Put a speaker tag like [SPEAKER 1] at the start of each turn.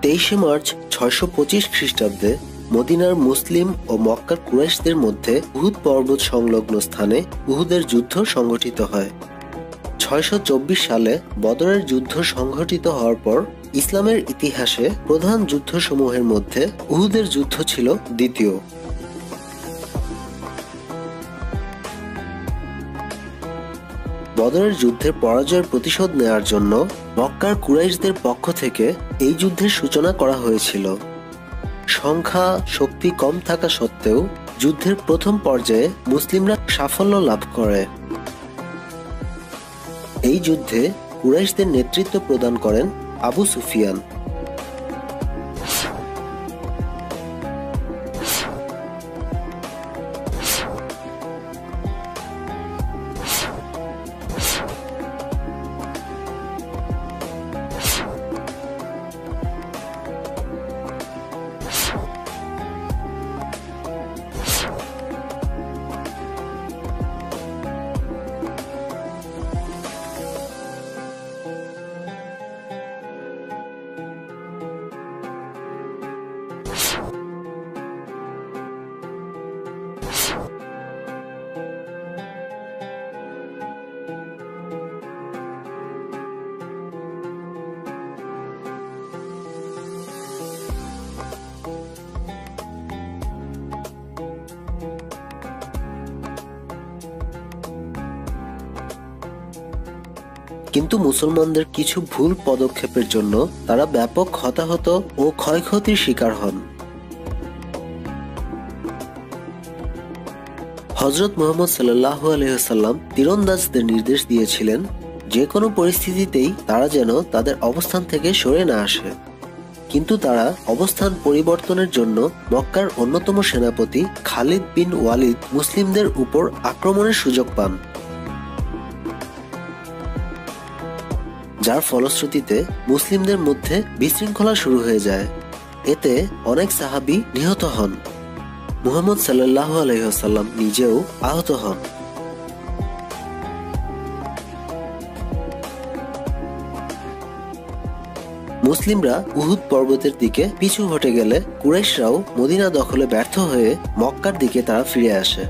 [SPEAKER 1] 23 March 625 খ্রিস্টাব্দে মদিনার মুসলিম ও মক্কার কুরাইশদের মধ্যে উহুদ পর্বত সংলগ্ন স্থানে উহুদের যুদ্ধ সংঘটিত হয়। 624 সালে বদরের যুদ্ধ সংঘটিত হওয়ার পর ইসলামের ইতিহাসে প্রধান যুদ্ধসমূহের মধ্যে উহুদের যুদ্ধ ছিল দ্বিতীয়। বদরের যুদ্ধের পরাজয়ের প্রতিশোধ নেয়ার জন্য মক্কার কুরাইশদের পক্ষ থেকে এই যুদ্ধের সূচনা করা হয়েছিল। সংখ্যা শক্তি কম থাকা সত্ত্বেও যুদ্ধের প্রথম পর্যায়ে মুসলিমরা সাফল্য লাভ করে। এই যুদ্ধে কুরাইশদের নেতৃত্ব প্রদান করেন আবু সুফিয়ান। কিন্তু মুসলমানদের কিছু ভুল পদক্ষেপের জন্য তারা ব্যাপক হতাহত ও ক্ষয়ক্ষতির শিকার হন। হযরত মুহাম্মদ সাল্লাল্লাহু আলাইহি ওয়াসাল্লাম তীরন্দাজদের নির্দেশ দিয়েছিলেন যে কোনো পরিস্থিতিতেই তারা যেন তাদের অবস্থান থেকে সরে না আসে। কিন্তু তারা অবস্থান পরিবর্তনের জন্য মক্কার অন্যতম সেনাপতি খালিদ বিন ওয়ালিদ মুসলিমদের উপর আক্রমণের সুযোগ পান, যার ফলশ্রুতিতে মুসলিমদের মধ্যে বিশৃঙ্খলা শুরু হয়ে যায়। এতে অনেক সাহাবী নিহত হন। মুহাম্মদ সাল্লাল্লাহু আলাইহি ওয়াসাল্লাম নিজেও আহত হন। মুসলিমরা উহুদ পর্বতের দিকে পিছু হটে গেলে কুরাইশরাও মদিনা দখলে ব্যর্থ হয়ে মক্কার দিকে তারা ফিরে আসে।